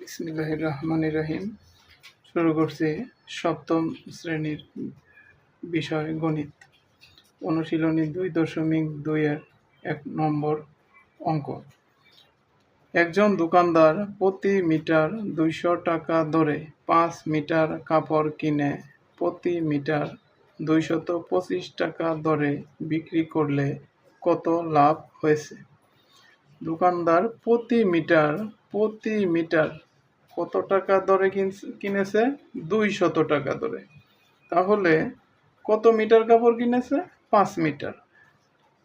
বিসমিল্লাহির রহমানির রহিম। শুরু করছি সপ্তম শ্রেণীর বিষয় গণিত, অনুশীলনী 2.2-এর 1 নম্বর অঙ্ক। একজন দোকানদার প্রতি মিটার 200 টাকা দরে 5 মিটার কাপড় কিনে প্রতি মিটার 225 টাকা দরে বিক্রি করলে কত লাভ হয়েছে? দোকানদার প্রতি মিটার কত টাকা দরে কিনেছে? 200 টাকা দরে। তাহলে কত মিটার কাপড় কিনেছে? 5 মিটার।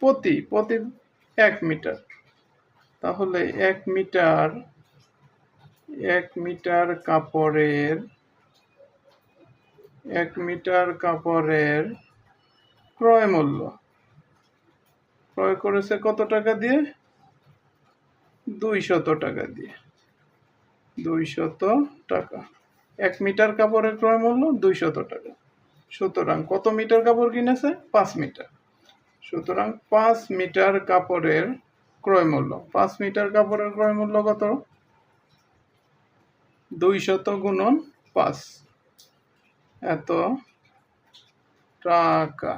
প্রতি 1 মিটার। তাহলে 1 মিটার কাপড়ের ক্রয় মূল্য ক্রয় করেছে কত টাকা দিয়ে? 200 টাকা দিয়ে। 200 টাকা। 1 মিটার কাপড়ের ক্রয় মূল্য 200 টাকা। সুতরাং কত মিটার কাপড় কিনেছে? 5 মিটার। সুতরাং 5 মিটার কাপড়ের ক্রয় মূল্য। 5 মিটার কাপড়ের ক্রয় মূল্য কত? 200 গুণন 5, এত টাকা।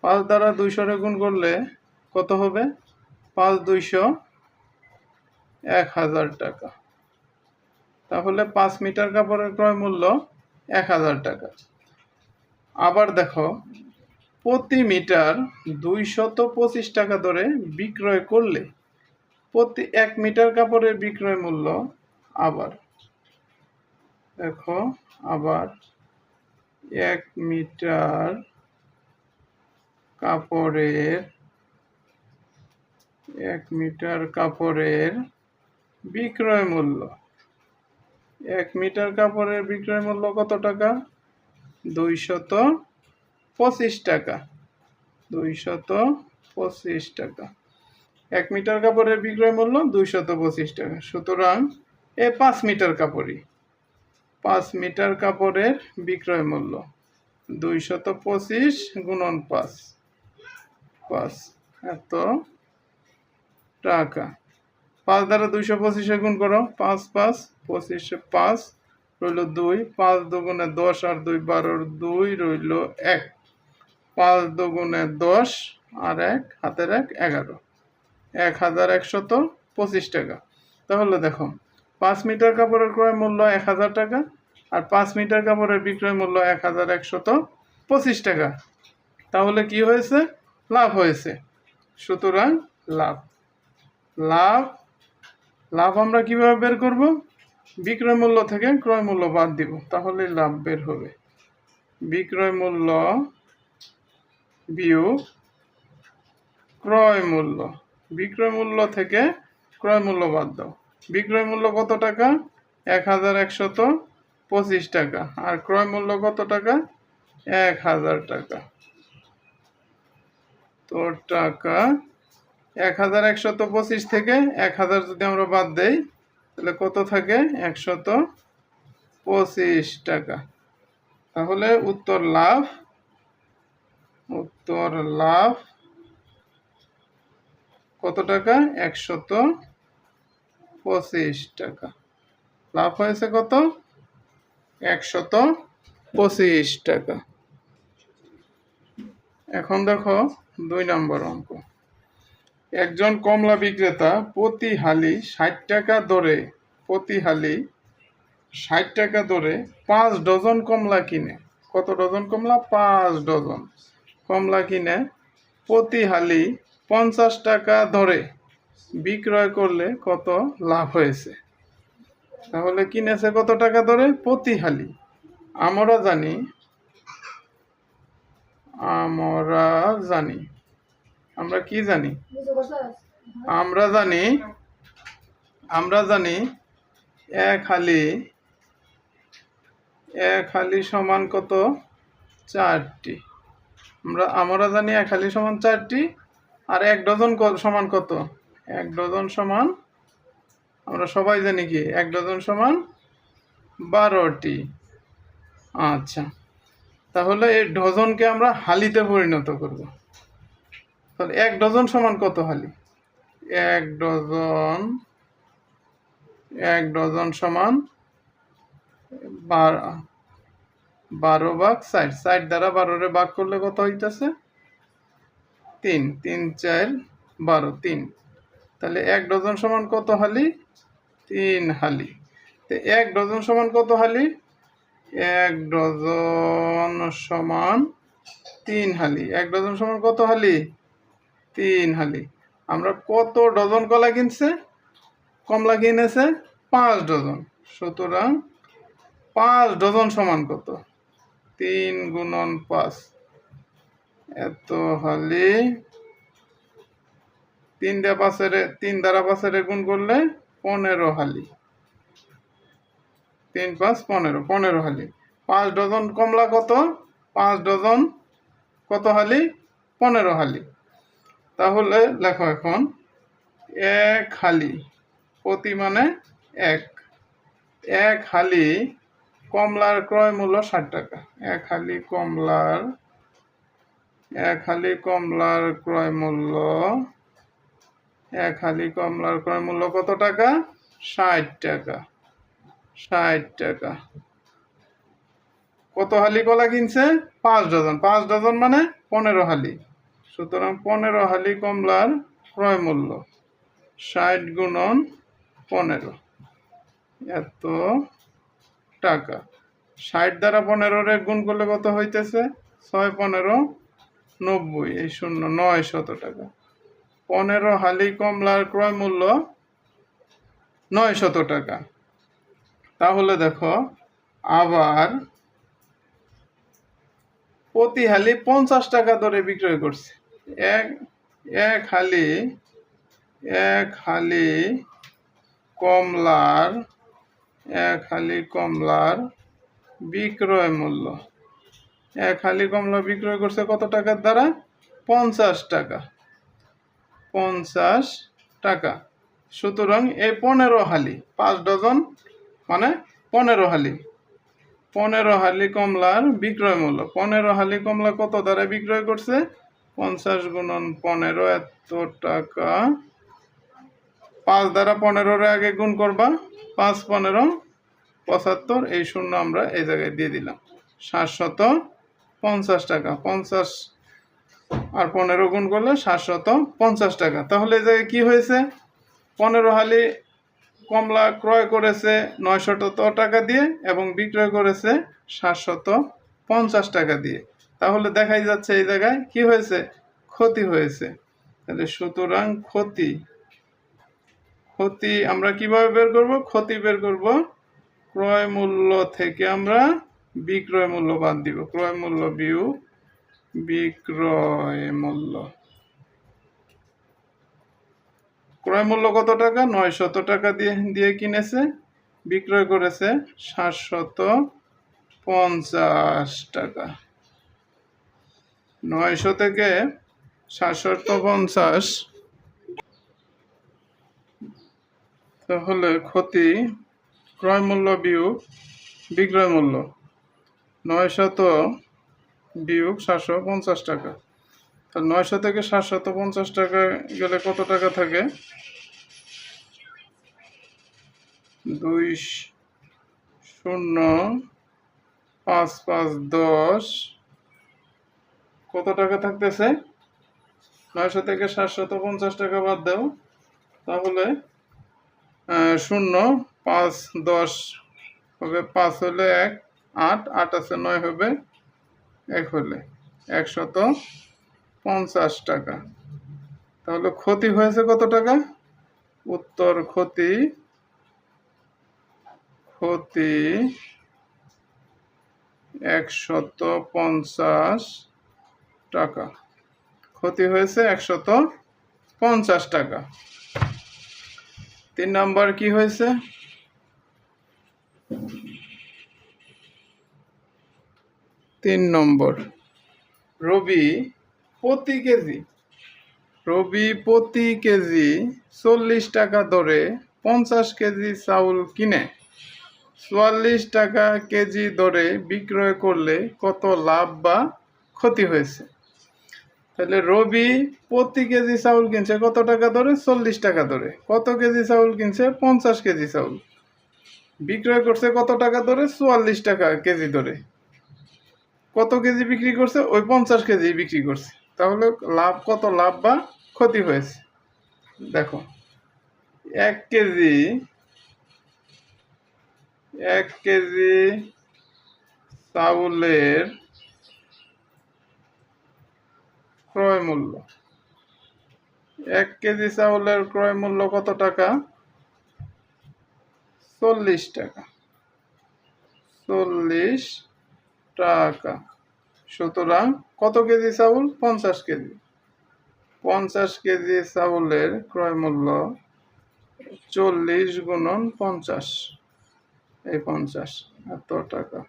5 দ্বারা 200 গুণ করলে কত হবে? 5 200 1000 টাকা। তাহলে 5 মিটার কাপড়ের ক্রয় মূল্য 1000 টাকা। আবার দেখো, প্রতি মিটার 225 টাকা দরে বিক্রয় করলে প্রতি 1 মিটার কাপড়ের বিক্রয় মূল্য, আবার দেখো, আবার 1 মিটার কাপড়ের বিক্রয় মূল্য। 1 মিটার কাপড়ের বিক্রয় মূল্য কত টাকা? 225 টাকা। 225 টাকা। 1 মিটার কাপড়ের বিক্রয় মূল্য 225 টাকা। সুতরাং 5 মিটার কাপড়ই। 5 মিটার কাপড়ের বিক্রয় মূল্য 225 গুণন 5, এত টাকা। 5 দ্বারা 225 গুণ করো। 5 5 25, 5 রইল 2, 5 দুগুণে 10 আর 2 12, 2 রইল 1। 5 দুগুণে 10 আর 1 হাতের 1 11। 1125 টাকা। তাহলে দেখো, 5 মিটার কাপড়ের ক্রয় মূল্য 1000 টাকা আর 5 মিটার কাপড়ের বিক্রয় মূল্য 1125 টাকা। তাহলে কি হয়েছে? লাভ হয়েছে। সুতরাং লাভ আমরা কিভাবে বের করব? বিক্রয় মূল্য থেকে ক্রয় মূল্য বাদ দিব, তাহলে লাভ বের হবে। বিক্রয় মূল্য বিয়োগ ক্রয় মূল্য। বিক্রয় মূল্য থেকে ক্রয় মূল্য বাদ দাও। বিক্রয় মূল্য কত টাকা? 1125 টাকা। আর ক্রয় মূল্য কত টাকা? 1000 টাকা। তো টাকা 1125 থেকে 1000 যদি আমরা বাদ দেই, তাহলে কত থাকে? 125 টাকা। তাহলে উত্তর লাভ কত টাকা? 125 টাকা। লাভ হয়েছে কত? 125 টাকা। এখন দেখো 2 নম্বর অঙ্ক। একজন কমলা বিক্রেতা প্রতি হালি 60 টাকা দরে 5 ডজন কমলা কিনে। কত ডজন কমলা? 5 ডজন কমলা কিনে প্রতি হালি 50 টাকা দরে বিক্রয় করলে কত লাভ হয়েছে? তাহলে কিনেছে কত টাকা দরে? প্রতি হালি। আমরা জানি আমরা কি জানি? আমরা জানি এক হালি সমান কত? 4টি। আমরা জানি এক হালি সমান 4টি। আর 1 ডজন সমান কত? 1 ডজন সমান, আমরা সবাই জানি কি 1 ডজন সমান 12টি। আচ্ছা, তাহলে এই ডজনকে আমরা হালিতে পরিণত করব। তাহলে 1 ডজন সমান কত হালি? 1 ডজন 1 ডজন সমান 12 ভাগ 60, 60 দ্বারা 12 ভাগ করলে কত হইতেছে? 3, 3 4 12, 3। তাহলে 1 ডজন সমান কত হালি? 3 হালি। তো 1 ডজন সমান কত হালি? 1 ডজন সমান 3 হালি। 1 ডজন সমান কত হালি? 3 হালি। আমরা কত ডজন কমলা কিনেছে? 5 ডজন। সুতরাং 5 ডজন সমান কত? 3 গুণন 5, এত হালি। 3 দ্বারা 5 গুণ করলে 15 হালি। 3 5 15, 15 হালি। 5 ডজন কমলা কত? 5 ডজন কত হালি? 15 হালি। তাহলে লেখো এখন 1 হালি প্রতি মানে 1 হালি কমলার ক্রয় মূল্য 60 টাকা। 1 হালি কমলার ক্রয় মূল্য, 1 হালি কমলার ক্রয় মূল্য কত টাকা? 60 টাকা। 60 টাকা। কত হালি কলা কিনছে? 5 ডজন। 5 ডজন মানে 15 হালি। সুতরাং 15 হালি কমলার ক্রয় মূল্য 60 গুণন 15, এত টাকা। 60 দ্বারা 15 গুণ করলে কত হইতেছে? 6 15 90, এই 0 900 টাকা। 15 হালি কমলার ক্রয় মূল্য 900 টাকা। তাহলে দেখো আবার প্রতি হালি 50 টাকা দরে বিক্রয় করছে। এক হালি কমলার বিক্রয় মূল্য, 1 হালি কমলা বিক্রয় করছে কত টাকার দ্বারা? 50 টাকা। 50 টাকা। সুতরাং এই 15 হালি, 5 ডজন মানে 15 হালি। 15 হালি কমলার বিক্রয় মূল্য। 15 হালি কমলা কত দ্বারা বিক্রয় করছে? 50 গুণন 15, এত টাকা। 5 দ্বারা 15 আগে গুণ করবা, 5 15 75, এই 0 আমরা এই জায়গায় দিয়ে দিলাম। 750 টাকা। 50 আর 15 গুণ করলে 750 টাকা। তাহলে এই জায়গায় কি হয়েছে? 15 হালি কমলা ক্রয় করেছে 900 টাকা দিয়ে এবং বিক্রয় করেছে 750 টাকা দিয়ে। তাহলে দেখাই যাচ্ছে এই জায়গায় কি হয়েছে? ক্ষতি হয়েছে। তাহলে সুতরাং ক্ষতি আমরা কিভাবে বের করব? ক্ষতি বের করব ক্রয় মূল্য থেকে আমরা বিক্রয় মূল্য বাদ দিব। ক্রয় মূল্য বিয়োগ বিক্রয় মূল্য। ক্রয় মূল্য কত টাকা? 900 টাকা দিয়ে কিনেছে, বিক্রয় করেছে 750 টাকা। 900 থেকে 750, তাহলে ক্ষতি ক্রয় মূল্য বিয়োগ বিক্রয় মূল্য। 900 বিয়োগ 750 টাকা। তাহলে 900 থেকে 750 টাকা গেলে কত টাকা থাকে? 2 0 5 5 10, কত টাকা থাকতেছে? 900 থেকে 750 টাকা বাদ দাও, তাহলে 0 5 10 হবে, 5 হলে 1, 8 8 আছে 9 হবে 1 হলে 150 টাকা। তাহলে ক্ষতি হয়েছে কত টাকা? উত্তর ক্ষতি 150 টাকা। ক্ষতি হয়েছে 150 টাকা। 3 নম্বর কি হয়েছে? 3 নম্বর, রবি প্রতি কেজি 40 টাকা দরে 50 কেজি চাউল কিনে 44 টাকা কেজি দরে বিক্রয় করলে কত লাভ বা ক্ষতি হয়েছে? তাহলে রবি প্রতি কেজি চাউল কিনছে কত টাকা ধরে? 40 টাকা ধরে। কত কেজি চাউল কিনছে? 50 কেজি চাউল। বিক্রয় করছে কত টাকা ধরে? 44 টাকা কেজি ধরে। কত কেজি বিক্রি করছে? ওই 50 কেজি বিক্রি করছে। তাহলে লাভ কত, লাভ বা ক্ষতি হয়েছে? দেখো, 1 কেজি 1 কেজি চাউলের ক্রয় মূল্য, 1 কেজি চাউলের ক্রয় মূল্য কত টাকা? 40 টাকা। 40 টাকা। সুতরাং কত কেজি চাউল? 50 কেজি। 50 কেজি চাউলের ক্রয় মূল্য 40 গুণন 50, এই 50 এত টাকা।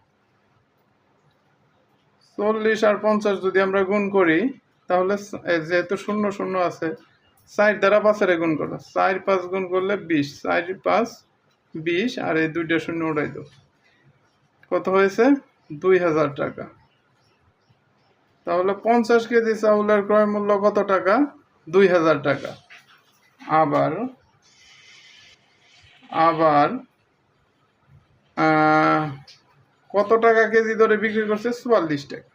40 আর 50 যদি আমরা গুণ করি, তাহলে যেহেতু শূন্য শূন্য আছে, 4 দ্বারা 5 গুণ করো, 4 5 গুণ করলে 20, 4 5 20, আর এই দুইটা শূন্য উঠাই দাও, কত হয়েছে? 2000 টাকা। তাহলে 50 কেজি চাউলের ক্রয় মূল্য কত টাকা? 2000 টাকা। আবার আবার কত টাকা কেজি ধরে বিক্রি করছে? 44 টাকা।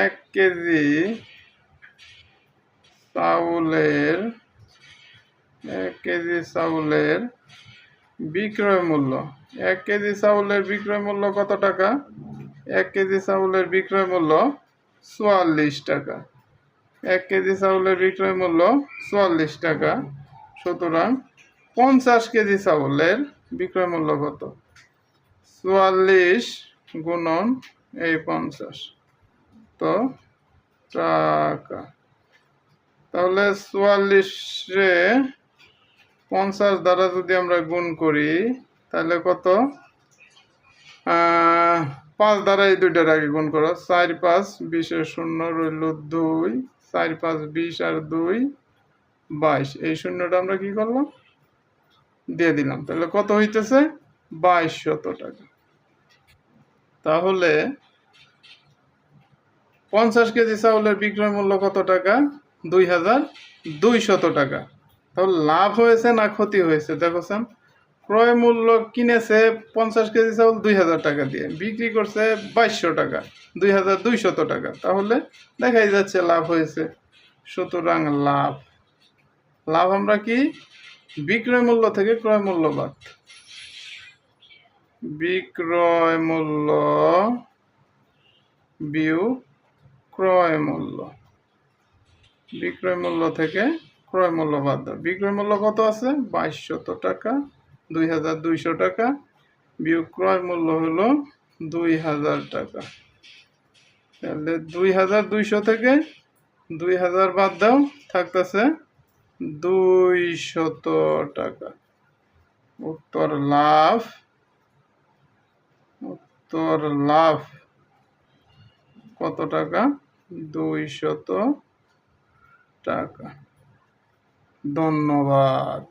1 কেজি চাউলের 1 কেজি চাউলের বিক্রয় মূল্য, 1 কেজি চাউলের বিক্রয় মূল্য কত টাকা? 1 কেজি চাউলের বিক্রয় মূল্য 44 টাকা। 1 কেজি চাউলের বিক্রয় মূল্য 44 টাকা। সুতরাং 50 কেজি চাউলের বিক্রয় মূল্য কত? 44 গুণন এই 50 তো টাকা। তাহলে 44 রে 50 দ্বারা যদি আমরা গুণ করি, তাহলে কত? 5 দ্বারা এই দুইটার আগে গুণ করো, 4 5 20 এর শূন্য রইল 2, 4 5 20 আর 2 22, এই শূন্যটা আমরা কি করলাম? দিয়ে দিলাম। তাহলে কত হইতেছে? 2200 টাকা। তাহলে 50 কেজি চাউলের বিক্রয় মূল্য কত টাকা? 2200 টাকা। তাহলে লাভ হয়েছে না ক্ষতি হয়েছে? দেখো স্যার, ক্রয় মূল্য কিনেছে 50 কেজি চাউল 2000 টাকা দিয়ে, বিক্রি করছে 2200 টাকা, 2200 টাকা। তাহলে দেখাই যাচ্ছে লাভ হয়েছে। সুতরাং লাভ, লাভ আমরা কি? বিক্রয় মূল্য থেকে ক্রয় মূল্য বাদ। বিক্রয় মূল্য বিয়োগ ক্রয় মূল্য। বিক্রয় মূল্য থেকে ক্রয় মূল্য বাদ দাও। বিক্রয় মূল্য কত আছে? 2200 টাকা। 2200 টাকা বিয়োগ ক্রয় মূল্য হলো 2000 টাকা। তাহলে 2200 থেকে 2000 বাদ দাও, থাকতেছে 200 টাকা। উত্তর লাভ, উত্তর লাভ কত টাকা? 200 টাকা। ধন্যবাদ।